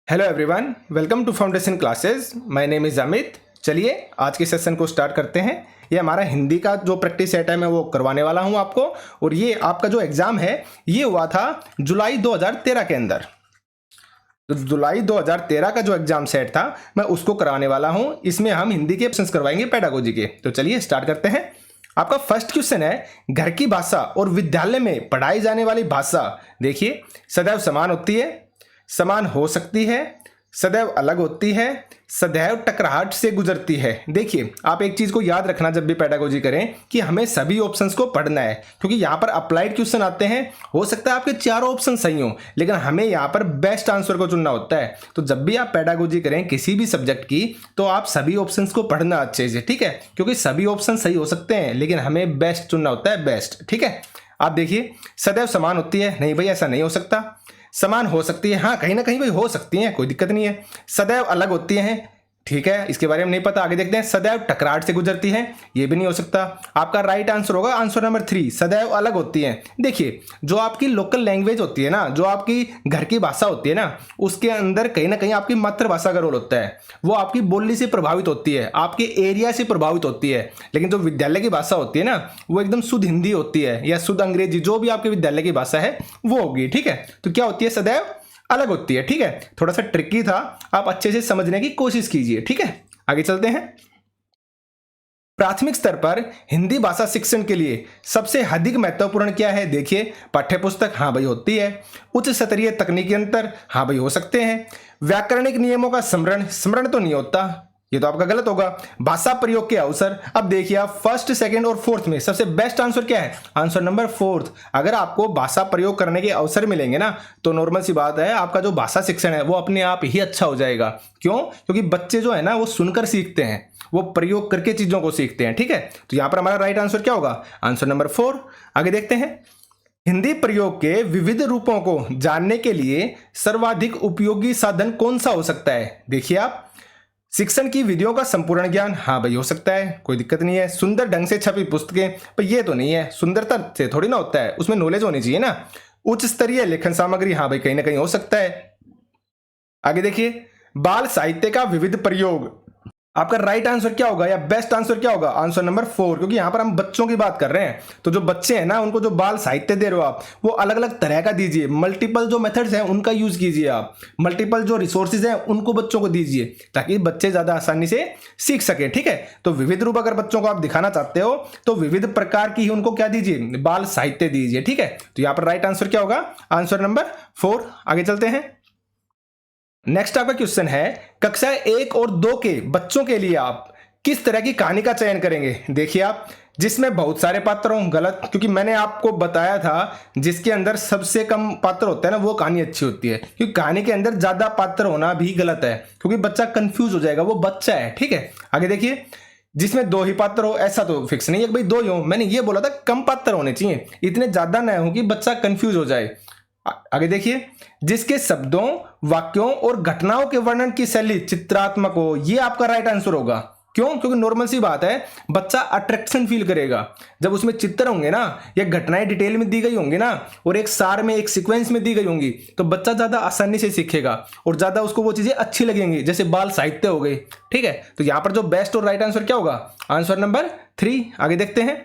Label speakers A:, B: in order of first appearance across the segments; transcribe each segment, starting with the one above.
A: Hello everyone, welcome to foundation classes. My name is Amit. चलिए आज के सेशन को स्टार्ट करते हैं। ये हमारा हिंदी का जो प्रैक्टिस सेट है मैं वो करवाने वाला हूं आपको। और ये आपका जो एग्ज़ाम है ये हुआ था जुलाई 2013 के अंदर। तो जुलाई 2013 का जो एग्ज़ाम सेट था मैं उसको कराने वाला हूं। इसमें हम हिंदी के ऑप्शंस करवाएंगे पेडागोजी के। तो चलिए स्टार्ट करते हैं। आपका फर्स्ट क्वेश्चन है, घर की भाषा और विद्यालय में पढ़ाई जाने वाली भाषा देखिए सदैव समान होती है, समान हो सकती है, सदैव अलग होती है, सदैव टकराहट से गुजरती है। देखिए आप एक चीज को याद रखना जब भी पेडागोजी करें कि हमें सभी ऑप्शंस को पढ़ना है, क्योंकि यहां पर अप्लाइड क्वेश्चन आते हैं। हो सकता है आपके चारों ऑप्शन सही हो, लेकिन हमें यहां पर बेस्ट आंसर को चुनना होता है। तो जब भी आप पेडागोजी करें किसी भी सब्जेक्ट की तो आप सभी ऑप्शंस को पढ़ना अच्छे से, ठीक है, क्योंकि सभी ऑप्शन सही हो सकते हैं लेकिन हमें बेस्ट चुनना होता है, बेस्ट। ठीक है, आप देखिए सदैव समान होती है, नहीं भाई ऐसा नहीं हो सकता। समान हो सकती है, हाँ कहीं ना कहीं भाई हो सकती है, कोई दिक्कत नहीं है। सदैव अलग होती हैं, ठीक है, इसके बारे में नहीं पता, आगे देखते हैं। सदैव टकराहट से गुजरती है, ये भी नहीं हो सकता। आपका राइट आंसर होगा आंसर नंबर 3, सदैव अलग होती है। देखिए जो आपकी लोकल लैंग्वेज होती है ना, जो आपकी घर की भाषा होती है ना, उसके अंदर कहीं ना कहीं आपकी मातृभाषा का रोल होता है। वो आपकी बोली से प्रभावित होती है, आपके एरिया से प्रभावित होती है। लेकिन जो विद्यालय की भाषा होती है ना वो एकदम शुद्ध हिंदी होती है या शुद्ध अंग्रेजी, जो भी आपके विद्यालय की भाषा है वो होगी। ठीक है, तो क्या होती है, सदैव अलग होती है। ठीक है, थोड़ा सा ट्रिकी था, आप अच्छे से समझने की कोशिश कीजिए। ठीक है, आगे चलते हैं। प्राथमिक स्तर पर हिंदी भाषा शिक्षण के लिए सबसे अधिक महत्वपूर्ण क्या है? देखिए पाठ्यपुस्तक, हाँ भाई होती है। उच्च स्तरीय तकनीकी अंतर, हाँ भाई हो सकते हैं। व्याकरणिक नियमों का स्मरण, स्मरण तो नहीं होता, ये तो आपका गलत होगा। भाषा प्रयोग के अवसर, अब देखिए आप फर्स्ट सेकंड और फोर्थ में सबसे बेस्ट आंसर क्या है? Answer number 4। अगर आपको भाषा प्रयोग करने के अवसर मिलेंगे ना तो नॉर्मल सी बात है आपका जो भाषा शिक्षण है वो अपने आप ही अच्छा हो जाएगा। क्यों? क्योंकि बच्चे जो है ना वो सुनकर सीखते हैं, वो प्रयोग करके चीजों को सीखते हैं। ठीक है, तो यहां पर हमारा राइट आंसर क्या होगा? Answer number 4। आगे देखते हैं। हिंदी प्रयोग के विविध रूपों को जानने के लिए सर्वाधिक उपयोगी साधन कौन सा हो सकता है? देखिए आप, शिक्षण की विधियों का संपूर्ण ज्ञान, हाँ भाई हो सकता है, कोई दिक्कत नहीं है। सुंदर ढंग से छपी पुस्तकें, पर ये तो नहीं है, सुंदरता से थोड़ी ना होता है, उसमें नॉलेज होनी चाहिए ना। उच्च स्तरीय लेखन सामग्री, हाँ भाई कहीं ना कहीं हो सकता है। आगे देखिए, बाल साहित्य का विविध प्रयोग, आपका राइट आंसर क्या होगा या बेस्ट आंसर क्या होगा? आंसर नंबर 4, क्योंकि यहां पर हम बच्चों की बात कर रहे हैं। तो जो बच्चे हैं ना उनको जो बाल साहित्य दे रहे हो आप वो अलग अलग तरह का दीजिए, मल्टीपल जो मेथड्स हैं उनका यूज कीजिए आप, मल्टीपल जो रिसोर्सेज हैं उनको बच्चों को दीजिए ताकि बच्चे ज्यादा आसानी से सीख सके। ठीक है, तो विविध रूप अगर बच्चों को आप दिखाना चाहते हो तो विविध प्रकार की ही उनको क्या दीजिए? बाल साहित्य दीजिए। ठीक है, तो यहां पर राइट आंसर क्या होगा? Answer number 4। आगे चलते हैं। नेक्स्ट आपका क्वेश्चन है, कक्षा 1 और 2 के बच्चों के लिए आप किस तरह की कहानी का चयन करेंगे? देखिए आप, जिसमें बहुत सारे पात्र हों, गलत, क्योंकि मैंने आपको बताया था जिसके अंदर सबसे कम पात्र होते हैं ना वो कहानी अच्छी होती है, क्योंकि कहानी के अंदर ज्यादा पात्र होना भी गलत है क्योंकि बच्चा कंफ्यूज हो जाएगा, वो बच्चा है। ठीक है, आगे देखिए, जिसमें 2 ही पात्र हो, ऐसा तो फिक्स नहीं है कि भाई 2 ही हो, मैंने ये बोला था कम पात्र होने चाहिए, इतने ज्यादा न हो कि बच्चा कंफ्यूज हो जाए। आगे देखिए, जिसके शब्दों, वाक्यों और घटनाओं के वर्णन की शैली चित्रात्मक हो, ये आपका राइट आंसर होगा। क्यों? क्योंकि नॉर्मल सी बात है, बच्चा अट्रैक्शन फील करेगा जब उसमें चित्र होंगे ना या घटनाएं डिटेल में दी गई होंगी ना और एक सार में एक सीक्वेंस में दी गई होंगी तो बच्चा ज्यादा आसानी से सीखेगा और ज्यादा उसको वो चीजें अच्छी लगेंगी, जैसे बाल साहित्य हो गई। ठीक है, तो यहां पर जो बेस्ट और राइट आंसर क्या होगा? Answer number 3। आगे देखते हैं।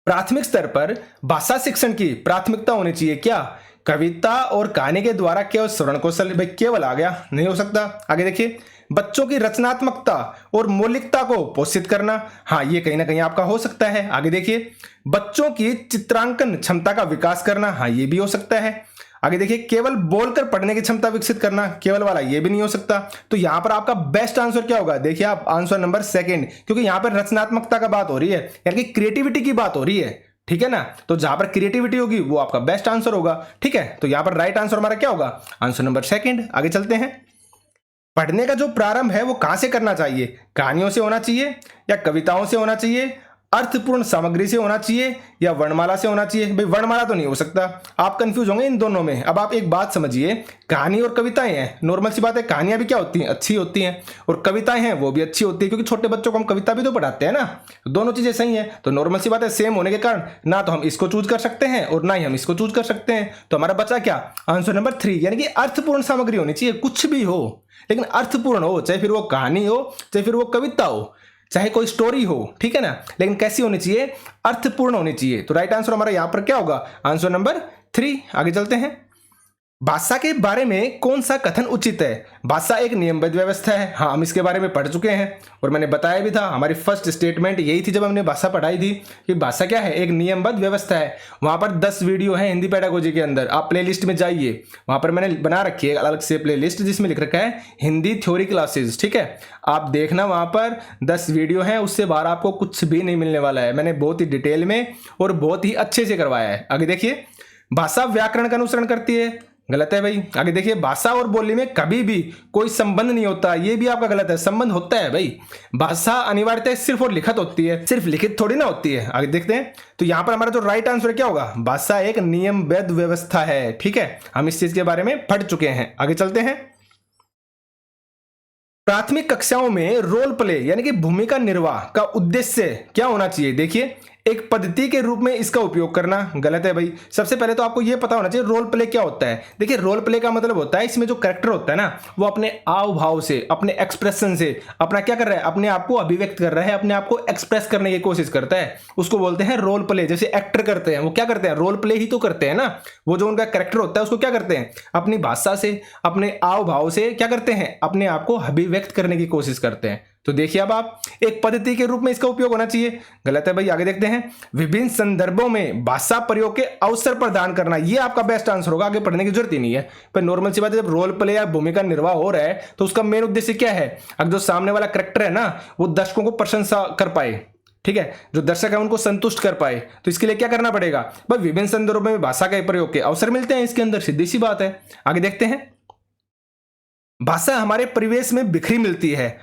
A: प्राथमिक स्तर पर भाषा शिक्षण की प्राथमिकता होनी चाहिए क्या? कविता और कहानी के द्वारा केवल श्रवण कौशल, भाई केवल आ गया, नहीं हो सकता। आगे देखिए, बच्चों की रचनात्मकता और मौलिकता को पोषित करना, हाँ ये कहीं ना कहीं आपका हो सकता है। आगे देखिए, बच्चों की चित्रांकन क्षमता का विकास करना, हाँ ये भी हो सकता है। आगे देखिए, केवल बोलकर पढ़ने की क्षमता विकसित करना, केवल वाला ये भी नहीं हो सकता। तो यहां पर आपका बेस्ट आंसर क्या होगा? देखिए आप, आंसर नंबर 2, क्योंकि यहां पर रचनात्मकता का बात हो रही है, यानी कि क्रिएटिविटी की बात हो रही है। ठीक है ना, तो जहां पर क्रिएटिविटी होगी वो आपका बेस्ट आंसर होगा। ठीक है, तो यहां पर राइट आंसर हमारा क्या होगा? Answer number 2। आगे चलते हैं। पढ़ने का जो प्रारंभ है वो कहां से करना चाहिए? कहानियों से होना चाहिए या कविताओं से होना चाहिए, अर्थपूर्ण सामग्री से होना चाहिए या वर्णमाला से होना चाहिए? भाई वर्णमाला तो नहीं हो सकता, आप कंफ्यूज होंगे इन दोनों में। अब आप एक बात समझिए, कहानी और कविताएं हैं, नॉर्मल सी बात है, कहानियां भी क्या होती हैं, अच्छी होती हैं, और कविताएं हैं वो भी अच्छी होती है, क्योंकि छोटे बच्चों को हम कविता भी तो पढ़ाते हैं ना, दोनों चीजें सही है। तो नॉर्मल सी बात है, सेम होने के कारण ना तो हम इसको चूज कर सकते हैं और ना ही हम इसको चूज कर सकते हैं। तो हमारा बचा क्या, आंसर नंबर 3, यानी कि अर्थपूर्ण सामग्री होनी चाहिए, कुछ भी हो लेकिन अर्थपूर्ण हो, चाहे फिर वो कहानी हो, चाहे फिर वो कविता हो, चाहे कोई स्टोरी हो, ठीक है ना, लेकिन कैसी होनी चाहिए, अर्थपूर्ण होनी चाहिए। तो राइट आंसर हमारा यहां पर क्या होगा, आंसर नंबर 3। आगे चलते हैं, भाषा के बारे में कौन सा कथन उचित है? भाषा एक नियमबद्ध व्यवस्था है, हाँ हम इसके बारे में पढ़ चुके हैं और मैंने बताया भी था, हमारी फर्स्ट स्टेटमेंट यही थी जब हमने भाषा पढ़ाई थी कि भाषा क्या है, एक नियमबद्ध व्यवस्था है। वहां पर 10 वीडियो है हिंदी पेडागोजी के अंदर, आप प्लेलिस्ट में जाइए, वहां पर मैंने बना रखी है अलग से प्लेलिस्ट जिसमें लिख रखा है हिंदी थ्योरी क्लासेस, ठीक है, आप देखना वहां पर 10 वीडियो है, उससे बाहर आपको कुछ भी नहीं मिलने वाला है। मैंने बहुत ही डिटेल में और बहुत ही अच्छे से करवाया है। आगे देखिए, भाषा व्याकरण का अनुसरण करती है, गलत है भाई। आगे देखिए, भाषा और बोली में कभी भी कोई संबंध नहीं होता, ये भी आपका गलत है, संबंध होता है भाई। भाषा अनिवार्यतः सिर्फ और लिखित होती है, सिर्फ लिखित थोड़ी ना होती है। आगे देखते हैं, तो यहां पर हमारा जो राइट आंसर क्या होगा, भाषा एक नियमबद्ध व्यवस्था है, ठीक है, हम इस चीज के बारे में पढ़ चुके हैं। आगे चलते हैं, प्राथमिक कक्षाओं में रोल प्ले यानी कि भूमिका निर्वाह का उद्देश्य क्या होना चाहिए? देखिए, एक पद्धति के रूप में इसका उपयोग करना, गलत है भाई। सबसे पहले तो आपको यह पता होना चाहिए रोल प्ले क्या होता है। देखिए, रोल प्ले का मतलब होता है इसमें जो कैरेक्टर होता है ना, वो अपने आव भाव से, अपने एक्सप्रेशन से अपना क्या कर रहा है, अपने आप को अभिव्यक्त कर रहा है, अपने आप को एक्सप्रेस करने की कोशिश करता है, उसको बोलते हैं रोल प्ले। जैसे एक्टर करते हैं, वो क्या करते हैं, रोल प्ले ही तो करते हैं ना। वो जो उनका कैरेक्टर होता है उसको क्या करते हैं, अपनी भाषा से, अपने आव भाव से क्या करते हैं, अपने आप को अभिव्यक्त करने की कोशिश करते हैं। तो देखिए, अब आप एक पद्धति के रूप में इसका उपयोग होना चाहिए, गलत है भाई। आगे देखते हैं, विभिन्न संदर्भों में भाषा प्रयोग के अवसर प्रदान करना, ये आपका बेस्ट आंसर होगा, आगे पढ़ने की जरूरत ही नहीं है। पर नॉर्मल सी बात है, जब रोल प्ले या भूमिका निर्वाह हो रहा है तो उसका मेन उद्देश्य क्या है, अगर जो सामने वाला कैरेक्टर है ना वो दर्शकों को प्रशंसा कर पाए, ठीक है, जो दर्शक है उनको संतुष्ट कर पाए, तो इसके लिए क्या करना पड़ेगा भाई, विभिन्न संदर्भों में भाषा के प्रयोग के अवसर मिलते हैं इसके अंदर, सीधी सी बात है। आगे देखते हैं, भाषा हमारे परिवेश में बिखरी मिलती है,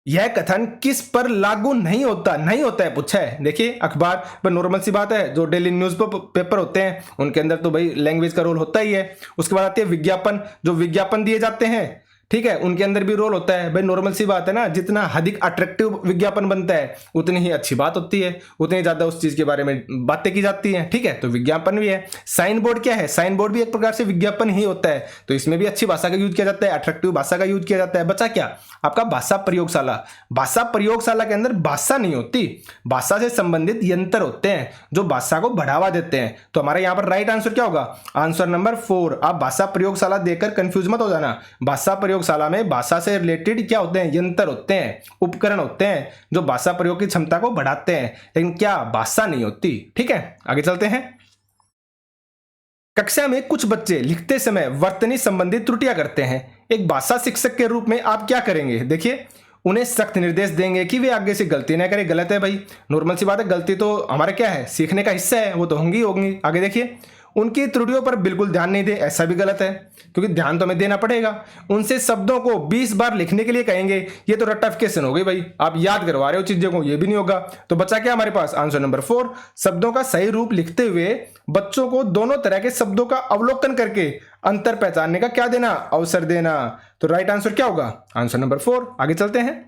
A: यह कथन किस पर लागू नहीं होता है पूछा है। देखिए, अखबार पर नॉर्मल सी बात है, जो डेली न्यूज पेपर होते हैं उनके अंदर तो भाई लैंग्वेज का रोल होता ही है। उसके बाद आती है विज्ञापन, जो विज्ञापन दिए जाते हैं, ठीक है, उनके अंदर भी रोल होता है भाई। नॉर्मल सी बात है ना, जितना अधिक अट्रैक्टिव विज्ञापन बनता है उतनी ही अच्छी बात होती है, उतनी ज्यादा उस चीज के बारे में बातें की जाती हैं, ठीक है, तो विज्ञापन भी है। साइन बोर्ड क्या है, साइन बोर्ड भी एक प्रकार से विज्ञापन ही होता है, तो इसमें भी अच्छी भाषा का यूज किया जाता है, अट्रैक्टिव भाषा का यूज किया जाता है। बचा क्या, आपका भाषा प्रयोगशाला। भाषा प्रयोगशाला के अंदर भाषा नहीं होती, भाषा से संबंधित यंत्र होते हैं जो भाषा को बढ़ावा देते हैं। तो हमारा यहाँ पर राइट आंसर क्या होगा, आंसर नंबर 4। आप भाषा प्रयोगशाला देकर कंफ्यूज मत हो जाना। भाषा प्रयोगशाला में भाषा से रिलेटेड क्या होते हैं, यंत्र होते हैं, उपकरण होते हैं जो भाषा प्रयोग की क्षमता को बढ़ाते हैं, लेकिन क्या भाषा नहीं होती, ठीक है। आगे चलते हैं, कक्षा में कुछ बच्चे लिखते समय वर्तनी संबंधी त्रुटियां करते हैं, एक भाषा शिक्षक के रूप में आप क्या करेंगे? देखिए, उन्हें सख्त निर्देश देंगे कि वे आगे से गलती ना करें। गलत है भाई, नॉर्मल सी बात है, गलती तो हमारा क्या है, सीखने का हिस्सा है, वो तो होंगी। आगे देखिए, उनकी त्रुटियों पर बिल्कुल ध्यान नहीं दे, ऐसा भी गलत है, क्योंकि ध्यान तो हमें देना पड़ेगा। उनसे शब्दों को 20 बार लिखने के लिए कहेंगे, ये तो रट्टाफिकेशन हो गई भाई, आप याद करवा रहे हो चीजों को, ये भी नहीं होगा। तो बचा क्या हमारे पास, आंसर नंबर 4। शब्दों का सही रूप लिखते हुए बच्चों को दोनों तरह के शब्दों का अवलोकन करके अंतर पहचानने का क्या देना, अवसर देना। तो राइट आंसर क्या होगा, आंसर नंबर 4। आगे चलते हैं,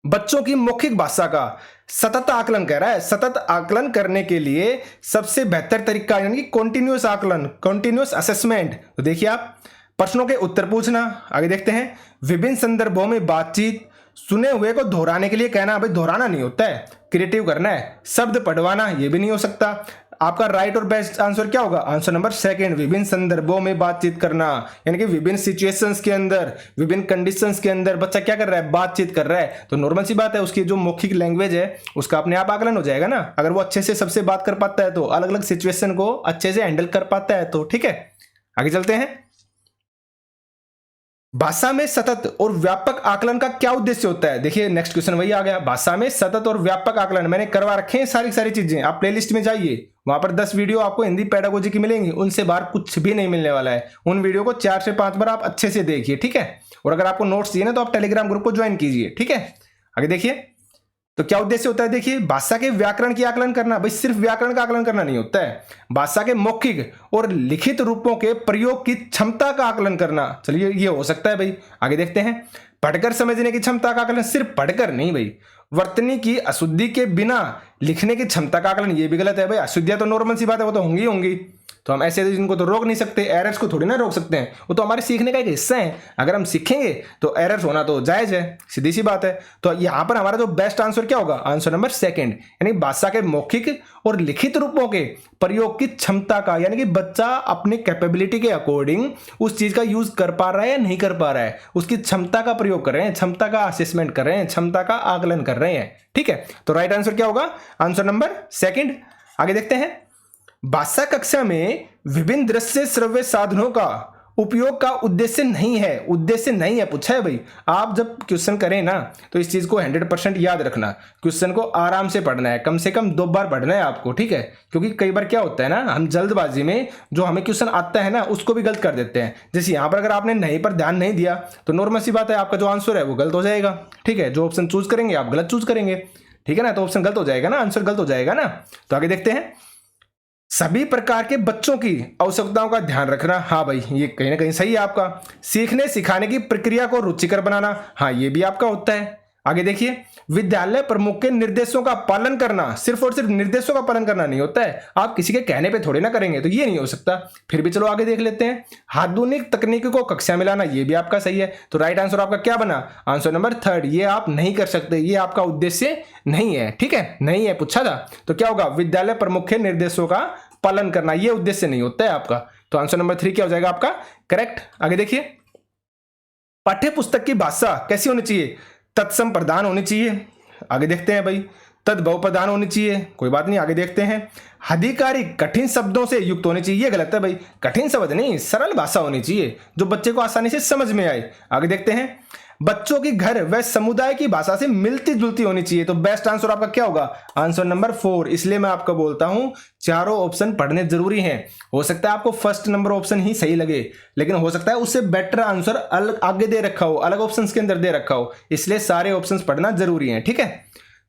A: बच्चों की मौखिक भाषा का सतत आकलन कह रहा है। सतत आकलन करने के लिए सबसे बेहतर तरीका यानी कि कॉन्टिन्यूअस आकलन, कॉन्टिन्यूअस असेसमेंट। तो देखिए, आप प्रश्नों के उत्तर पूछना। आगे देखते हैं, विभिन्न संदर्भों में बातचीत, सुने हुए को दोहराने के लिए कहना, भाई दोहराना नहीं होता है, क्रिएटिव करना है। शब्द पढ़वाना, ये भी नहीं हो सकता। आपका राइट और बेस्ट आंसर क्या होगा, आंसर नंबर 2। विभिन्न संदर्भों में बातचीत करना, यानी कि विभिन्न सिचुएशंस के अंदर, विभिन्न कंडीशंस के अंदर बच्चा क्या कर रहा है, बातचीत कर रहा है। तो नॉर्मल सी बात है, उसकी जो मौखिक लैंग्वेज है उसका अपने आप आकलन हो जाएगा ना। अगर वो अच्छे से सबसे बात कर पाता है तो, अलग अलग सिचुएशन को अच्छे से हैंडल कर पाता है तो, ठीक है। आगे चलते हैं, भाषा में सतत और व्यापक आकलन का क्या उद्देश्य होता है? देखिए, नेक्स्ट क्वेश्चन वही आ गया, भाषा में सतत और व्यापक आकलन। मैंने करवा रखे हैं सारी चीजें, आप प्लेलिस्ट में जाइए, वहां पर 10 वीडियो आपको हिंदी पेडागोजी की मिलेंगी, उनसे बाहर कुछ भी नहीं मिलने वाला है। उन वीडियो को 4 से 5 बार आप अच्छे से देखिए, ठीक है। और अगर आपको नोट्स चाहिए ना तो आप टेलीग्राम ग्रुप को ज्वाइन कीजिए, ठीक है। आगे देखिए, तो क्या उद्देश्य होता है, देखिए भाषा के व्याकरण की आकलन करना। भाई सिर्फ व्याकरण का आकलन करना नहीं होता है, भाषा के मौखिक और लिखित रूपों के प्रयोग की क्षमता का आकलन करना। चलिए ये हो सकता है भाई, आगे देखते हैं। पढ़कर समझने की क्षमता का आकलन, सिर्फ पढ़कर नहीं भाई, वर्तनी की अशुद्धि के बिना लिखने की क्षमता का आकलन, ये भी गलत है भाई। अशुद्धियां तो नॉर्मल सी बात है, वो तो होंगी होंगी, तो हम ऐसे इनको तो रोक नहीं सकते, एरर्स को थोड़ी ना रोक सकते हैं, वो तो हमारे सीखने का एक हिस्सा है। अगर हम सीखेंगे तो एरर्स होना तो जायज है, सीधी सी बात है। तो यहाँ पर हमारा जो बेस्ट आंसर क्या होगा, आंसर नंबर सेकंड, यानी भाषा के मौखिक और लिखित रूपों के प्रयोग की क्षमता का, यानी कि बच्चा अपनी कैपेबिलिटी के अकॉर्डिंग उस चीज का यूज कर पा रहा है या नहीं कर पा रहा है, उसकी क्षमता का प्रयोग कर रहे हैं, क्षमता का असेसमेंट कर रहे हैं, क्षमता का आकलन कर रहे हैं। ठीक है, तो राइट आंसर क्या होगा, आंसर नंबर सेकंड। आगे देखते हैं। भाषा कक्षा में विभिन्न दृश्य श्रव्य साधनों का उपयोग का उद्देश्य नहीं है, उद्देश्य नहीं है पूछा है भाई। आप जब क्वेश्चन करें ना तो इस चीज को 100% याद रखना, क्वेश्चन को आराम से पढ़ना है, कम से कम 2 बार पढ़ना है आपको, ठीक है। क्योंकि कई बार क्या होता है ना, हम जल्दबाजी में जो हमें क्वेश्चन आता है ना उसको भी गलत कर देते हैं। जैसे यहाँ पर अगर आपने नहीं पर ध्यान नहीं दिया तो नॉर्मल सी बात है, आपका जो आंसर है वो गलत हो जाएगा। ठीक है, जो ऑप्शन चूज करेंगे आप गलत चूज करेंगे, ठीक है ना, तो ऑप्शन गलत हो जाएगा ना, आंसर गलत हो जाएगा ना। तो आगे देखते हैं। सभी प्रकार के बच्चों की आवश्यकताओं का ध्यान रखना, हाँ भाई ये कहीं ना कहीं सही है आपका। सीखने सिखाने की प्रक्रिया को रुचिकर बनाना, हाँ ये भी आपका होता है। आगे देखिए। विद्यालय प्रमुख के निर्देशों का पालन करना, सिर्फ और सिर्फ निर्देशों का पालन करना नहीं होता है, आप किसी के कहने पे थोड़े ना करेंगे, तो ये नहीं हो सकता। फिर भी चलो आगे देख लेते हैं। आधुनिक तकनीक को कक्षा में लाना, ये भी आपका सही है। तो राइट आंसर आपका क्या बना, आंसर नंबर थर्ड, ये आप नहीं कर सकते, ये आपका उद्देश्य नहीं है। ठीक है, नहीं है पूछा था, तो क्या होगा, विद्यालय प्रमुख के निर्देशों का पालन करना, ये उद्देश्य नहीं होता है आपका। तो आंसर नंबर 3 क्या हो जाएगा आपका, करेक्ट। आगे देखिए। पाठ्य पुस्तक की भाषा कैसी होनी चाहिए, तत्सम प्रधान होनी चाहिए। आगे देखते हैं भाई। तद्भव प्रधान होनी चाहिए, कोई बात नहीं, आगे देखते हैं। आधिकारिक कठिन शब्दों से युक्त होनी चाहिए, ये गलत है भाई, कठिन शब्द नहीं, सरल भाषा होनी चाहिए जो बच्चे को आसानी से समझ में आए। आगे देखते हैं। बच्चों की घर व समुदाय की भाषा से मिलती जुलती होनी चाहिए, तो बेस्ट आंसर आपका क्या होगा, आंसर नंबर 4। इसलिए मैं आपको बोलता हूं चारों ऑप्शन पढ़ने जरूरी हैं। हो सकता है आपको फर्स्ट नंबर ऑप्शन ही सही लगे, लेकिन हो सकता है उससे बेटर आंसर आगे दे रखा हो, अलग ऑप्शन के अंदर दे रखा हो, इसलिए सारे ऑप्शन पढ़ना जरूरी है। ठीक है,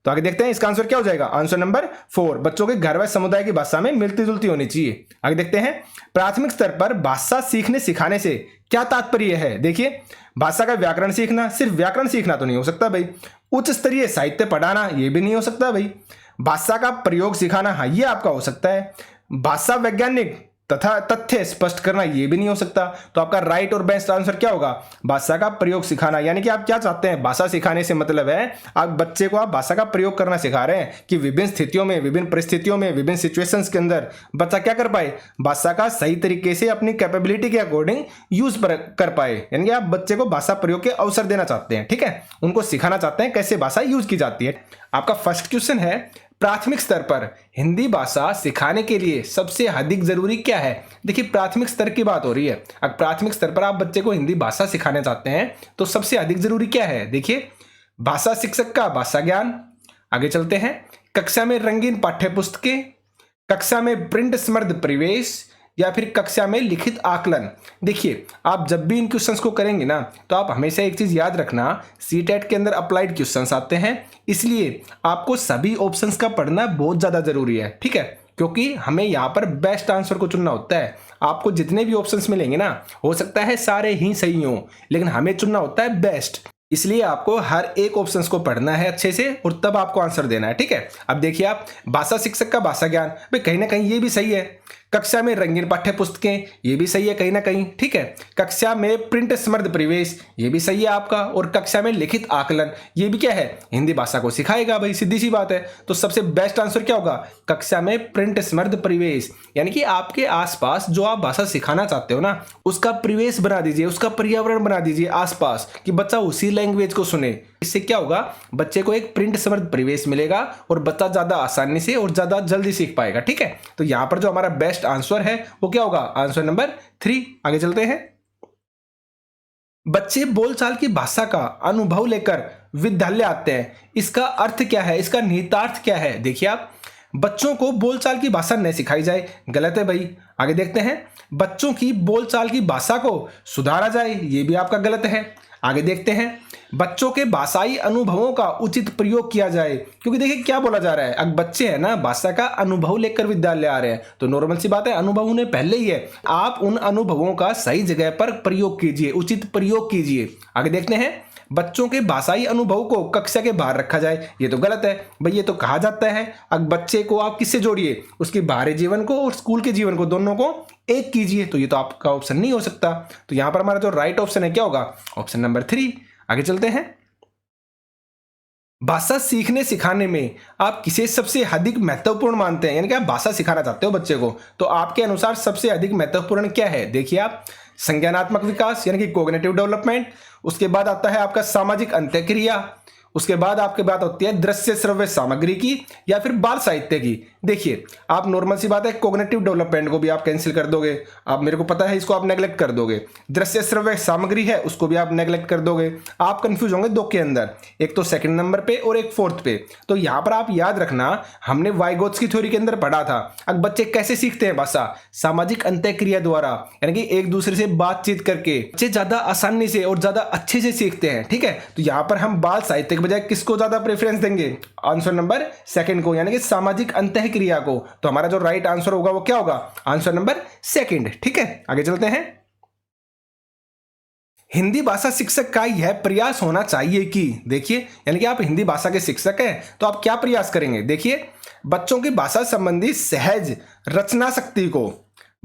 A: तो आगे देखते हैं। इसका आंसर क्या हो जाएगा, आंसर नंबर 4, बच्चों के घर व समुदाय की भाषा में मिलती जुलती होनी चाहिए। आगे देखते हैं। प्राथमिक स्तर पर भाषा सीखने सिखाने से क्या तात्पर्य है, देखिए भाषा का व्याकरण सीखना, सिर्फ व्याकरण सीखना तो नहीं हो सकता भाई। उच्च स्तरीय साहित्य पढ़ाना, ये भी नहीं हो सकता भाई। भाषा का प्रयोग सिखाना, हाँ ये आपका हो सकता है। भाषा वैज्ञानिक तथा तथ्य स्पष्ट करना, ये भी नहीं हो सकता। तो आपका राइट और बेस्ट आंसर क्या होगा, भाषा का प्रयोग सिखाना। यानी कि आप क्या चाहते हैं, भाषा सिखाने से मतलब है आप बच्चे को आप भाषा का प्रयोग करना सिखा रहे हैं कि विभिन्न स्थितियों में, विभिन्न परिस्थितियों में, विभिन्न सिचुएशंस के अंदर बच्चा क्या कर पाए, भाषा का सही तरीके से अपनी कैपेबिलिटी के अकॉर्डिंग यूज कर पाए। यानी कि आप बच्चे को भाषा प्रयोग के अवसर देना चाहते हैं, ठीक है, उनको सिखाना चाहते हैं कैसे भाषा यूज की जाती है। आपका फर्स्ट क्वेश्चन है, प्राथमिक स्तर पर हिंदी भाषा सिखाने के लिए सबसे अधिक जरूरी क्या है। देखिए प्राथमिक स्तर की बात हो रही है, अगर प्राथमिक स्तर पर आप बच्चे को हिंदी भाषा सिखाने चाहते हैं तो सबसे अधिक जरूरी क्या है, देखिए भाषा शिक्षक का भाषा ज्ञान। आगे चलते हैं। कक्षा में रंगीन पाठ्य पुस्तकें, कक्षा में प्रिंट समृद्ध परिवेश, या फिर कक्षा में लिखित आकलन। देखिए आप जब भी इन क्वेश्चंस को करेंगे ना तो आप हमेशा एक चीज याद रखना, सीटेट के अंदर अप्लाइड क्वेश्चंस आते हैं, इसलिए आपको सभी ऑप्शंस का पढ़ना बहुत ज्यादा जरूरी है। ठीक है, क्योंकि हमें यहाँ पर बेस्ट आंसर को चुनना होता है। आपको जितने भी ऑप्शंस मिलेंगे ना, हो सकता है सारे ही सही हों, लेकिन हमें चुनना होता है बेस्ट। इसलिए आपको हर एक ऑप्शंस को पढ़ना है अच्छे से और तब आपको आंसर देना है। ठीक है, अब देखिए आप भाषा शिक्षक का भाषा ज्ञान, भाई कहीं ना कहीं ये भी सही है। कक्षा में रंगीन पाठ्य पुस्तकें, ये भी सही है कहीं ना कहीं। ठीक है, कक्षा में प्रिंट समृद्ध परिवेश, ये भी सही है आपका। और कक्षा में लिखित आकलन, ये भी क्या है, हिंदी भाषा को सिखाएगा भाई, सीधी सी बात है। तो सबसे बेस्ट आंसर क्या होगा, कक्षा में प्रिंट समृद्ध परिवेश। यानी कि आपके आसपास जो आप भाषा सिखाना चाहते हो ना, उसका परिवेश बना दीजिए, उसका पर्यावरण बना दीजिए आसपास, कि बच्चा उसी लैंग्वेज को सुने। इससे क्या होगा, बच्चे को एक प्रिंट समृद्ध परिवेश मिलेगा और बच्चा ज्यादा आसानी से और ज्यादा जल्दी सीख पाएगा। ठीक है, तो यहां पर जो हमारा बेस्ट आंसर है वो क्या होगा, आंसर नंबर 3। आगे चलते हैं। बच्चे बोलचाल की भाषा का अनुभव लेकर विद्यालय आते हैं, इसका अर्थ क्या है, इसका निहितार्थ क्या है। देखिए आप, बच्चों को बोलचाल की भाषा नहीं सिखाई जाए, गलत है भाई। आगे देखते हैं। बच्चों की बोलचाल की भाषा को सुधारा जाए, ये भी आपका गलत है। आगे देखते हैं। बच्चों के भाषाई अनुभवों का उचित प्रयोग किया जाए, क्योंकि देखिए क्या बोला जा रहा है, अब बच्चे हैं ना भाषा का अनुभव लेकर विद्यालय आ रहे हैं, तो नॉर्मल सी बात है अनुभव उन्हें पहले ही है, आप उन अनुभवों का सही जगह पर प्रयोग कीजिए, उचित प्रयोग कीजिए। आगे देखते हैं, बच्चों के भाषाई अनुभव को कक्षा के बाहर रखा जाए, ये तो गलत है भाई, ये तो कहा जाता है अब बच्चे को आप किससे जोड़िए, उसके बाहरी जीवन को और स्कूल के जीवन को, दोनों को एक कीजिए, तो ये तो आपका ऑप्शन नहीं हो सकता। तो यहां पर हमारा जो राइट ऑप्शन है क्या होगा, ऑप्शन नंबर 3। आगे चलते हैं, भाषा सीखने सिखाने में आप किसे सबसे अधिक महत्वपूर्ण मानते हैं, यानी कि आप भाषा सिखाना चाहते हो बच्चे को, तो आपके अनुसार सबसे अधिक महत्वपूर्ण क्या है, देखिए आप, संज्ञानात्मक विकास यानी कि कोग्निटिव डेवलपमेंट, उसके बाद आता है आपका सामाजिक अंतःक्रिया, उसके बाद आपके बात होती है दृश्य श्रव्य सामग्री की या फिर बाल साहित्य की। देखिए आप नॉर्मल सी बात है कोग्निटिव डेवलपमेंट को भी आप कैंसिल कर दोगे, आप मेरे को पता है इसको आप नेग्लेक्ट कर दोगे, दृश्य श्रव्य सामग्री है उसको भी आप नेग्लेक्ट कर दोगे, आप कंफ्यूज होंगे दो के अंदर, एक तो सेकंड नंबर पे और एक फोर्थ पे। तो यहां पर आप याद रखना हमने वाइगोत्स की थ्योरी के अंदर पढ़ा था, अब बच्चे कैसे सीखते हैं भाषा, सामाजिक अंतःक्रिया द्वारा, यानी कि एक दूसरे से बातचीत करके बच्चे ज्यादा आसानी से और ज्यादा अच्छे से सीखते हैं, ठीक है। तो यहां पर हम बाल साहित्य बजाय किसको ज्यादा प्रेफरेंस देंगे, आंसर नंबर सेकंड को, यानी कि सामाजिक अंतःक्रिया को। तो हमारा जो राइट आंसर होगा वो क्या होगा, आंसर नंबर सेकंड, ठीक है। आगे चलते हैं, हिंदी भाषा शिक्षक का यह प्रयास होना चाहिए कि, देखिए यानी कि आप हिंदी भाषा के शिक्षक हैं तो आप क्या प्रयास करेंगे, देखिए बच्चों की भाषा संबंधी सहज रचना शक्ति को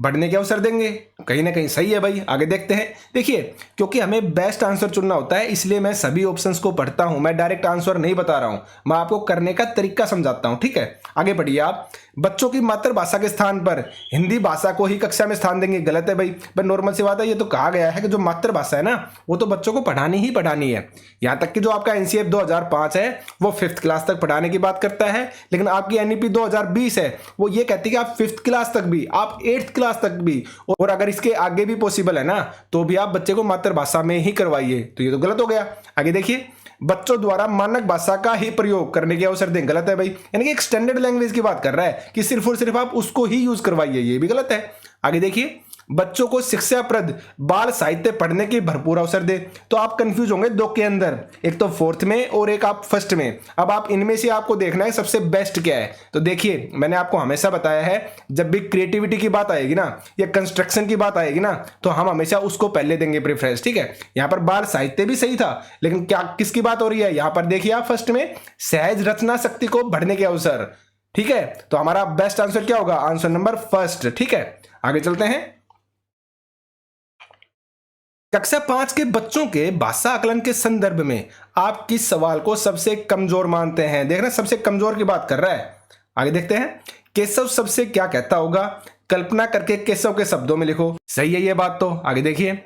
A: बढ़ने के अवसर देंगे, कहीं ना कहीं सही है भाई। आगे देखते हैं, देखिए क्योंकि हमें बेस्ट आंसर चुनना होता है इसलिए मैं सभी ऑप्शंस को पढ़ता हूं, मैं डायरेक्ट आंसर नहीं बता रहा हूं, मैं आपको करने का तरीका समझाता हूं, ठीक है। आगे बढ़िए आप, बच्चों की मातृभाषा के स्थान पर हिंदी भाषा को ही कक्षा में स्थान देंगे, गलत है भाई, पर नॉर्मल सी बात है, ये तो कहा गया है कि जो मातृभाषा है ना वो तो बच्चों को पढ़ानी ही पढ़ानी है। यहां तक कि जो आपका एनसीएफ 2005 है वो 5th क्लास तक पढ़ाने की बात करता है, लेकिन आपकी एनईपी 2020 है वो ये कहती है कि आप 5th क्लास तक भी, आप 8th क्लास तक भी, और अगर इसके आगे भी पॉसिबल है ना तो भी आप बच्चे को मातृभाषा में ही करवाइए, तो ये तो गलत हो गया। आगे देखिए, बच्चों द्वारा मानक भाषा का ही प्रयोग करने के अवसर दें, गलत है भाई, यानी कि एक स्टैंडर्ड लैंग्वेज की बात कर रहा है कि सिर्फ और सिर्फ आप उसको ही यूज करवाइए, ये भी गलत है। आगे देखिए, बच्चों को शिक्षाप्रद बाल साहित्य पढ़ने के भरपूर अवसर दे, तो आप कंफ्यूज होंगे दो के अंदर, एक तो 4th में और एक आप 1st में। अब आप इनमें से आपको देखना है सबसे बेस्ट क्या है। तो देखिए मैंने आपको हमेशा बताया है जब भी क्रिएटिविटी की बात आएगी ना या कंस्ट्रक्शन की बात आएगी ना तो हम हमेशा उसको पहले देंगे प्रेफरेंस, ठीक है। यहां पर बाल साहित्य भी सही था, लेकिन क्या किसकी बात हो रही है, यहां पर देखिए आप 1st में सहज रचना शक्ति को बढ़ने के अवसर, ठीक है। तो हमारा बेस्ट आंसर क्या होगा, आंसर नंबर 1st, ठीक है। आगे चलते हैं, कक्षा 5 के बच्चों के भाषा आकलन के संदर्भ में आप किस सवाल को सबसे कमजोर मानते हैं, देखना सबसे कमजोर की बात कर रहा है। आगे देखते हैं, केशव सबसे क्या कहता होगा, कल्पना करके केशव के शब्दों में लिखो, सही है ये बात। तो आगे देखिए,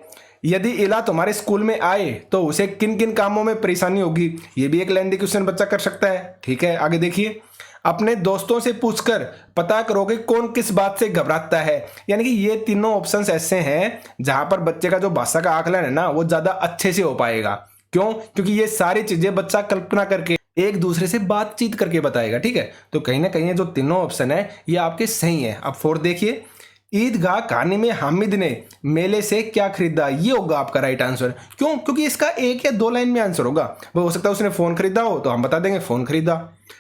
A: यदि इला तुम्हारे स्कूल में आए तो उसे किन किन कामों में परेशानी होगी, ये भी एक लेंथी क्वेश्चन बच्चा कर सकता है, ठीक है। आगे देखिए, अपने दोस्तों से पूछकर पता करोगे कौन किस बात से घबराता है, यानी कि ये तीनों ऑप्शंस ऐसे हैं जहां पर बच्चे का जो भाषा का आकलन है ना वो ज्यादा अच्छे से हो पाएगा। क्यों, क्योंकि ये सारी चीजें बच्चा कल्पना करके एक दूसरे से बातचीत करके बताएगा, ठीक है। तो कहीं ना कहीं जो तीनों ऑप्शन है ये आपके सही है। अब 4th देखिए, ईदगाह कहानी में हामिद ने मेले से क्या खरीदा, ये होगा आपका राइट आंसर। क्यों, क्योंकि इसका 1 या 2 लाइन में आंसर होगा, वो हो सकता है उसने फोन खरीदा हो तो हम बता देंगे फोन खरीदा।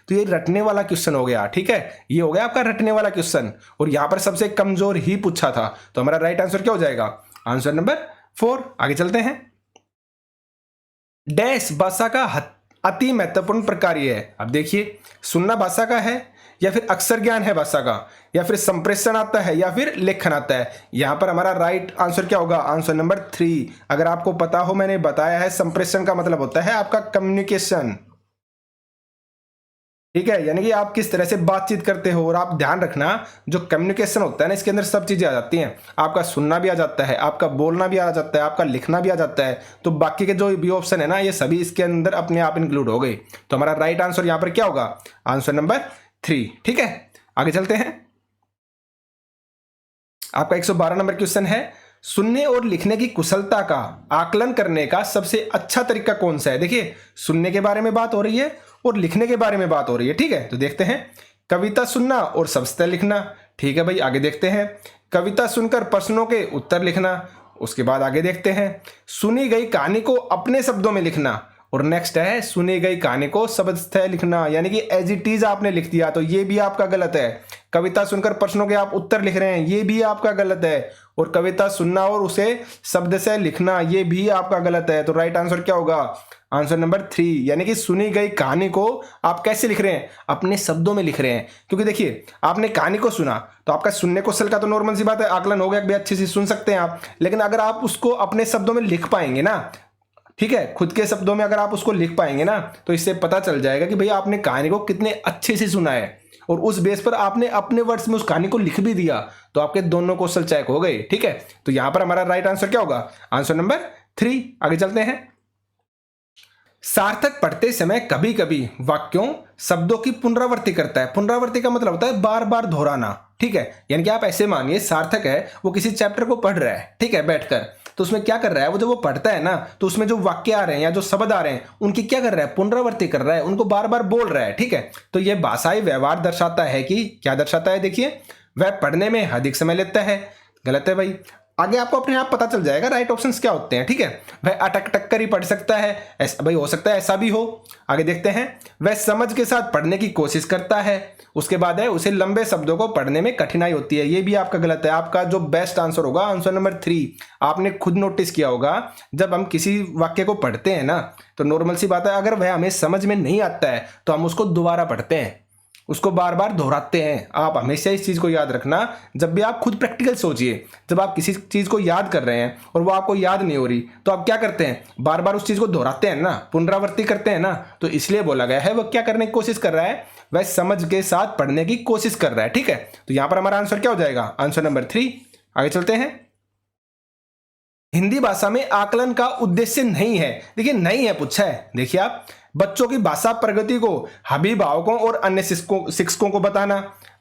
A: तो ये रटने वाला क्वेश्चन हो गया, ठीक है, ये हो गया आपका रटने वाला क्वेश्चन, और यहां पर सबसे कमजोर ही पूछा था, तो हमारा राइट आंसर क्या हो जाएगा, आंसर नंबर 4। आगे चलते हैं, डैश भाषा का अति महत्वपूर्ण प्रकार ये है। अब देखिए, सुनना भाषा का है या फिर अक्षर ज्ञान है भाषा का, या फिर संप्रेषण आता है या फिर लेखन आता है। यहां पर हमारा राइट आंसर क्या होगा, आंसर नंबर 3। अगर आपको पता हो, मैंने बताया है संप्रेषण का मतलब होता है आपका कम्युनिकेशन, ठीक है, यानी कि आप किस तरह से बातचीत करते हो। और आप ध्यान रखना जो कम्युनिकेशन होता है ना इसके अंदर सब चीजें आ जाती हैं, आपका सुनना भी आ जाता है, आपका बोलना भी आ जाता है, आपका लिखना भी आ जाता है। तो बाकी के जो भी ऑप्शन है ना ये सभी इसके अंदर अपने आप इंक्लूड हो गए। तो हमारा राइट आंसर यहां पर क्या होगा, आंसर नंबर 3, ठीक है। आगे चलते हैं, आपका 112 नंबर क्वेश्चन है, सुनने और लिखने की कुशलता का आकलन करने का सबसे अच्छा तरीका कौन सा है। देखिए सुनने के बारे में बात हो रही है और लिखने के बारे में बात हो रही है, ठीक है। तो देखते हैं, कविता सुनना और शब्द लिखना, ठीक है भाई। आगे देखते हैं, कविता सुनकर प्रश्नों के उत्तर लिखना। उसके बाद आगे देखते हैं, सुनी गई कहानी को अपने शब्दों में लिखना और नेक्स्ट है सुनी गई कहानी को शब्दशः लिखना, यानी कि एज इट इज आपने लिख दिया, तो ये भी आपका गलत है। कविता सुनकर प्रश्नों के आप उत्तर लिख रहे हैं, ये भी आपका गलत है। और कविता सुनना और उसे शब्दशः लिखना, ये भी आपका गलत है। तो राइट आंसर क्या होगा? आंसर नंबर 3, यानी कि सुनी गई कहानी को आप कैसे लिख रहे हैं? अपने शब्दों में लिख रहे हैं। क्योंकि देखिए, आपने कहानी को सुना तो आपका सुनने कौशल का तो नॉर्मल सी बात है, आकलन हो गया कि अच्छे से सुन सकते हैं आप। लेकिन अगर आप उसको अपने शब्दों में लिख पाएंगे ना, ठीक है, खुद के शब्दों में अगर आप उसको लिख पाएंगे ना, तो इससे पता चल जाएगा कि भैया आपने कहानी को कितने अच्छे से सुना है, और उस बेस पर आपने अपने वर्ड्स में उस कहानी को लिख भी दिया, तो आपके दोनों क्वेश्चन चेक हो गए। ठीक है, तो यहां पर हमारा राइट आंसर क्या होगा? Answer number 3। आगे चलते हैं। सार्थक पढ़ते समय कभी कभी वाक्यों शब्दों की पुनरावृत्ति करता है। पुनरावृत्ति का मतलब होता है बार बार दोहराना। ठीक है, यानी कि आप ऐसे मानिए सार्थक है, वो किसी चैप्टर को पढ़ रहा है, ठीक है, बैठकर, तो उसमें क्या कर रहा है, वो जब वो पढ़ता है ना, तो उसमें जो वाक्य आ रहे हैं या जो शब्द आ रहे हैं, उनकी क्या कर रहा है? पुनरावृत्ति कर रहा है, उनको बार बार बोल रहा है। ठीक है, तो ये भाषाई व्यवहार दर्शाता है कि क्या दर्शाता है? देखिए, वह पढ़ने में अधिक समय लेता है। गलत है भाई। आगे आपको अपने आप पता चल जाएगा राइट ऑप्शंस क्या होते हैं। ठीक है, वह अटक टक कर ही पढ़ सकता है, ऐसा भाई हो सकता है ऐसा भी हो। आगे देखते हैं। वह समझ के साथ पढ़ने की कोशिश करता है। उसके बाद है उसे लंबे शब्दों को पढ़ने में कठिनाई होती है। ये भी आपका गलत है। आपका जो बेस्ट आंसर होगा आंसर नंबर 3। आपने खुद नोटिस किया होगा, जब हम किसी वाक्य को पढ़ते हैं ना, तो नॉर्मल सी बात है, अगर वह हमें समझ में नहीं आता है तो हम उसको दोबारा पढ़ते हैं, उसको बार बार दोहराते हैं। आप हमेशा इस चीज को याद रखना। जब भी आप खुद प्रैक्टिकल सोचिए, जब आप किसी चीज को याद कर रहे हैं और वो आपको याद नहीं हो रही, तो आप क्या करते हैं? बार बार उस चीज को दोहराते हैं ना, पुनरावृत्ति करते हैं ना। तो इसलिए बोला गया है, वो क्या करने की कोशिश कर रहा है? वह समझ के साथ पढ़ने की कोशिश कर रहा है। ठीक है, तो यहां पर हमारा आंसर क्या हो जाएगा? Answer number 3। आगे चलते हैं। हिंदी भाषा में आकलन का उद्देश्य नहीं है। देखिए, नहीं है पूछा है। देखिए, आप बच्चों की भाषा प्रगति को अभिभावकों और अन्य शिक्षकों को बताना।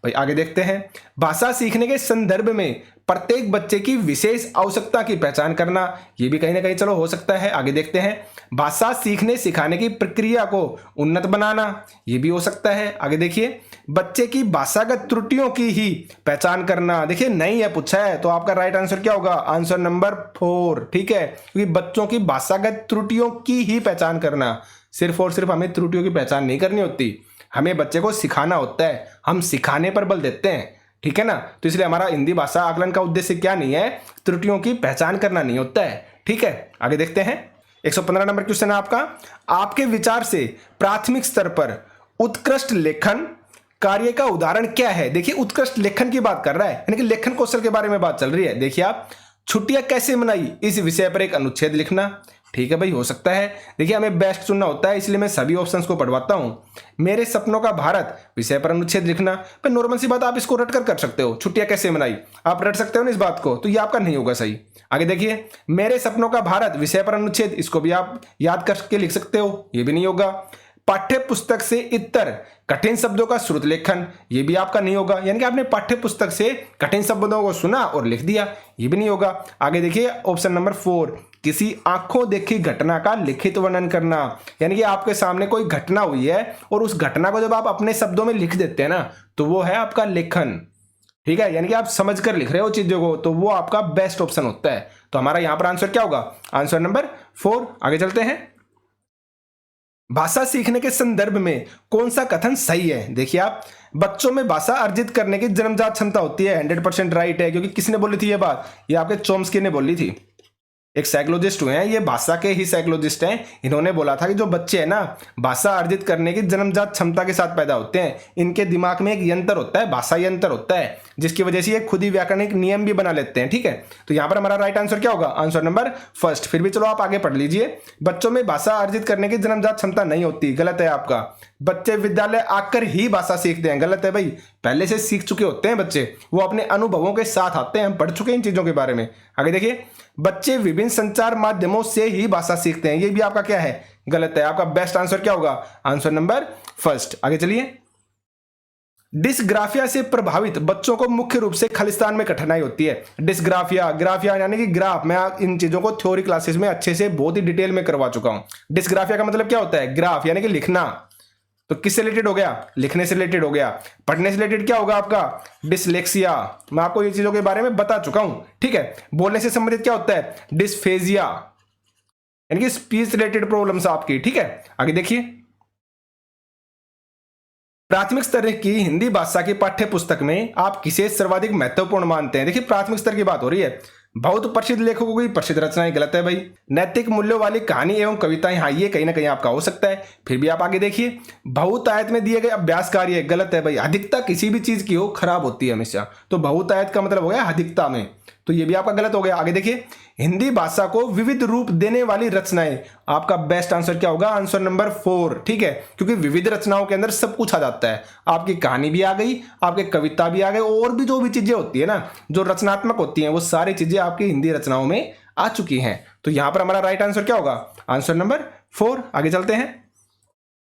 A: भाई आगे देखते हैं। भाषा सीखने के संदर्भ में प्रत्येक बच्चे की विशेष आवश्यकता की पहचान करना। ये भी कहीं ना कहीं चलो हो सकता है। आगे देखते हैं। भाषा सीखने सिखाने की प्रक्रिया को उन्नत बनाना। ये भी हो सकता है। आगे देखिए। बच्चे की भाषागत त्रुटियों की ही पहचान करना। देखिए, नहीं है पूछा है, तो आपका राइट आंसर क्या होगा? Answer number 4। ठीक है, क्योंकि बच्चों की भाषागत त्रुटियों की ही पहचान करना, सिर्फ और सिर्फ हमें त्रुटियों की पहचान नहीं करनी होती, हमें बच्चे को सिखाना होता है। हम सिखाने पर बल देते हैं, ठीक है ना। तो इसलिए हमारा हिंदी भाषा आकलन का उद्देश्य क्या नहीं है? त्रुटियों की पहचान करना नहीं होता है। ठीक है, आगे देखते हैं। 115 नंबर क्वेश्चन है आपका। आपके विचार से प्राथमिक स्तर पर उत्कृष्ट लेखन कार्य का उदाहरण क्या है? देखिए, उत्कृष्ट लेखन की बात कर रहा है, यानी कि लेखन कौशल के बारे में बात चल रही है। देखिए, आप छुट्टियां कैसे मनाई, इस विषय पर एक अनुच्छेद लिखना। ठीक है भाई, हो सकता है। देखिए, हमें बेस्ट चुनना होता है, इसलिए मैं सभी ऑप्शंस को पढ़वाता हूं। मेरे सपनों का भारत विषय पर अनुच्छेद लिखना। पर नॉर्मल सी बात, आप इसको रट कर सकते हो। छुट्टियां कैसे मनाई, आप रट सकते हो ना इस बात को, तो ये आपका नहीं होगा सही। आगे देखिए। मेरे सपनों का भारत विषय पर अनुच्छेद, इसको भी आप याद करके लिख सकते हो, ये भी नहीं होगा। पाठ्य पुस्तक से इतर कठिन शब्दों का श्रुत लेखन, ये भी आपका नहीं होगा, यानी कि आपने पाठ्य पुस्तक से कठिन शब्दों को सुना और लिख दिया, ये भी नहीं होगा। आगे देखिए, ऑप्शन नंबर 4। किसी आंखों देखी घटना का लिखित वर्णन करना, यानी कि आपके सामने कोई घटना हुई है और उस घटना को जब आप अपने शब्दों में लिख देते हैं ना, तो वो है आपका लेखन। ठीक है, यानी कि आप समझ कर लिख रहे हो चीजों को, तो वो आपका बेस्ट ऑप्शन होता है। तो हमारा यहां पर आंसर क्या होगा? Answer number 4। आगे चलते हैं। भाषा सीखने के संदर्भ में कौन सा कथन सही है? देखिए, आप बच्चों में भाषा अर्जित करने की जन्मजात क्षमता होती है, 100% राइट है। क्योंकि किसने बोली थी ये बात? ये आपके चॉम्स्की ने बोली थी। एक साइकोलॉजिस्ट हुए हैं, ये भाषा के ही साइकोलॉजिस्ट हैं। इन्होंने बोला था कि जो बच्चे हैं ना, भाषा अर्जित करने की जन्मजात क्षमता के साथ पैदा होते हैं। इनके दिमाग में एक यंत्र होता है, भाषा यंत्र होता है, जिसकी वजह से ये खुद ही व्याकरणिक नियम भी बना लेते हैं। ठीक है, तो यहां पर हमारा राइट आंसर क्या होगा? Answer number 1। फिर भी चलो आप आगे पढ़ लीजिए। बच्चों में भाषा अर्जित करने की जन्मजात क्षमता नहीं होती, गलत है आपका। बच्चे विद्यालय आकर ही भाषा सीखते हैं, गलत है भाई। पहले से सीख चुके होते हैं बच्चे, वो अपने अनुभवों के साथ आते हैं। हम पढ़ चुके हैं इन चीजों के बारे में। आगे देखिए। बच्चे विभिन्न संचार माध्यमों से ही भाषा सीखते हैं, ये भी आपका क्या है? गलत है। आपका बेस्ट आंसर क्या होगा? Answer number 1। आगे चलिए। डिस्ग्राफिया से प्रभावित बच्चों को मुख्य रूप से खालिस्तान में कठिनाई होती है। डिस्ग्राफिया, ग्राफिया यानी कि ग्राफ। मैं इन चीजों को थ्योरी क्लासेस में अच्छे से बहुत ही डिटेल में करवा चुका हूं। डिस्ग्राफिया का मतलब क्या होता है? ग्राफ, यानी कि लिखना। तो किससे रिलेटेड हो गया? लिखने से रिलेटेड हो गया। पढ़ने से रिलेटेड क्या होगा आपका? डिसलेक्सिया। मैं आपको ये चीजों के बारे में बता चुका हूं। ठीक है, बोलने से संबंधित क्या होता है? डिस्फेजिया। यानी कि स्पीच रिलेटेड प्रॉब्लम्स आपकी, ठीक है। आगे देखिए, प्राथमिक स्तर की हिंदी भाषा की पाठ्य पुस्तक में आप किसे सर्वाधिक महत्वपूर्ण मानते हैं? देखिए प्राथमिक स्तर की बात हो रही है। बहुत प्रसिद्ध लेखकों की प्रसिद्ध रचनाएं, गलत है भाई। नैतिक मूल्यों वाली कहानी एवं कविताएं, हाँ ये कहीं ना कहीं आपका हो सकता है। फिर भी आप आगे देखिए, बहुतायत में दिए गए अभ्यास कार्य, गलत है भाई। अधिकता किसी भी चीज की हो खराब होती है हमेशा, तो बहुतायत का मतलब हो गया अधिकता में, तो ये भी आपका गलत हो गया। आगे देखिए, हिंदी भाषा को विविध रूप देने वाली रचनाएं, आपका बेस्ट आंसर क्या होगा? आंसर नंबर 4, ठीक है, क्योंकि विविध रचनाओं के अंदर सब कुछ आ जाता है। आपकी कहानी भी आ गई, आपके कविता भी आ गई, और भी जो भी चीजें होती है ना जो रचनात्मक होती हैं, वो सारी चीजें आपकी हिंदी रचनाओं में आ चुकी हैं। तो यहां पर हमारा राइट आंसर क्या होगा? Answer number 4। आगे चलते हैं,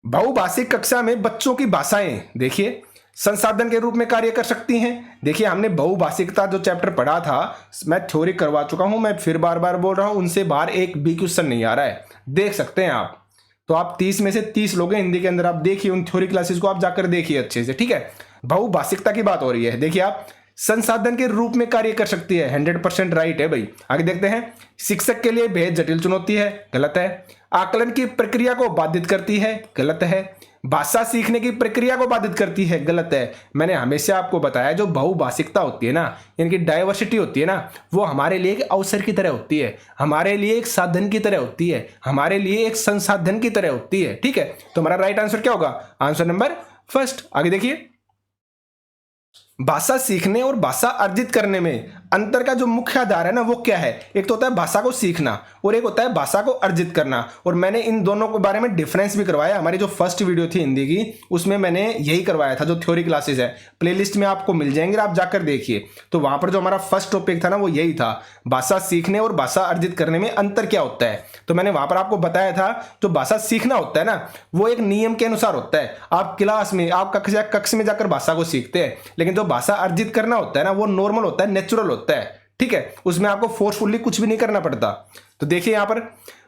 A: बहुभाषिक कक्षा में बच्चों की भाषाएं देखिए संसाधन के रूप में कार्य कर सकती हैं। देखिए हमने बहुभाषिकता जो चैप्टर पढ़ा था, मैं थ्योरी करवा चुका हूं, मैं फिर बार बार बोल रहा हूं, उनसे बाहर एक भी क्वेश्चन नहीं आ रहा है, देख सकते हैं आप। तो आप 30 में से 30 लोग हैं हिंदी के अंदर, आप देखिए उन थ्योरी क्लासेस को आप जाकर देखिए अच्छे से, ठीक है। बहुभाषिकता की बात हो रही है, देखिए आप संसाधन के रूप में कार्य कर सकती है, 100% राइट है भाई। आगे देखते हैं, शिक्षक के लिए बेहद जटिल चुनौती है, गलत है। आकलन की प्रक्रिया को बाधित करती है, गलत है। भाषा सीखने की प्रक्रिया को बाधित करती है, गलत है। मैंने हमेशा आपको बताया जो बहुभाषिकता होती है ना, इनकी डाइवर्सिटी होती है ना, वो हमारे लिए एक अवसर की तरह होती है, हमारे लिए एक साधन की तरह होती है, हमारे लिए एक संसाधन की तरह होती है, ठीक है। तो हमारा राइट आंसर क्या होगा? Answer number 1। आगे देखिए, भाषा सीखने और भाषा अर्जित करने में अंतर का जो मुख्य आधार है ना, वो क्या है? एक तो होता है भाषा को सीखना और एक होता है भाषा को अर्जित करना। और मैंने इन दोनों के बारे में डिफरेंस भी करवाया, हमारी जो फर्स्ट वीडियो थी हिंदी की उसमें मैंने यही करवाया था। जो थ्योरी क्लासेस है प्लेलिस्ट में आपको मिल जाएंगे, आप जाकर देखिए। तो वहां पर जो हमारा फर्स्ट टॉपिक था ना वो यही था, भाषा सीखने और भाषा अर्जित करने में अंतर क्या होता है। तो मैंने वहां पर आपको बताया था जो भाषा सीखना होता है ना, वो एक नियम के अनुसार होता है। आप क्लास में, आप कक्ष में जाकर भाषा को सीखते हैं, लेकिन जो भाषा अर्जित करना होता है ना, वो नॉर्मल होता है, नेचुरल होता है, ठीक है। उसमें आपको फोर्सफुली कुछ भी नहीं करना पड़ता। तो देखिए यहां पर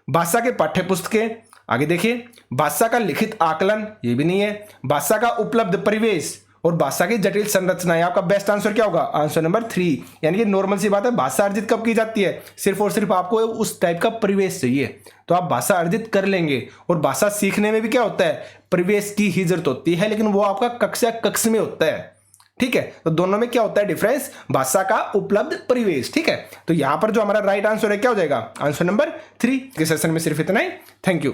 A: भाषा के पाठ्य पुस्तकें, आगे देखिए भाषा का लिखित आकलन, ये भी नहीं है। भाषा का उपलब्ध परिवेश और भाषा की जटिल संरचना, आपका बेस्ट आंसर क्या होगा? Answer number 3। यानी कि नॉर्मल सी बात है, भाषा अर्जित कब की जाती है? सिर्फ और सिर्फ आपको उस टाइप का परिवेश चाहिए तो आप भाषा अर्जित कर लेंगे। और भाषा सीखने में भी क्या होता है? परिवेश की ही जरूरत होती है, लेकिन वो आपका कक्ष में होता है, ठीक है। तो दोनों में क्या होता है डिफरेंस? भाषा का उपलब्ध परिवेश, ठीक है। तो यहां पर जो हमारा राइट आंसर है क्या हो जाएगा? Answer number 3। इस सेशन में सिर्फ इतना ही। Thank you.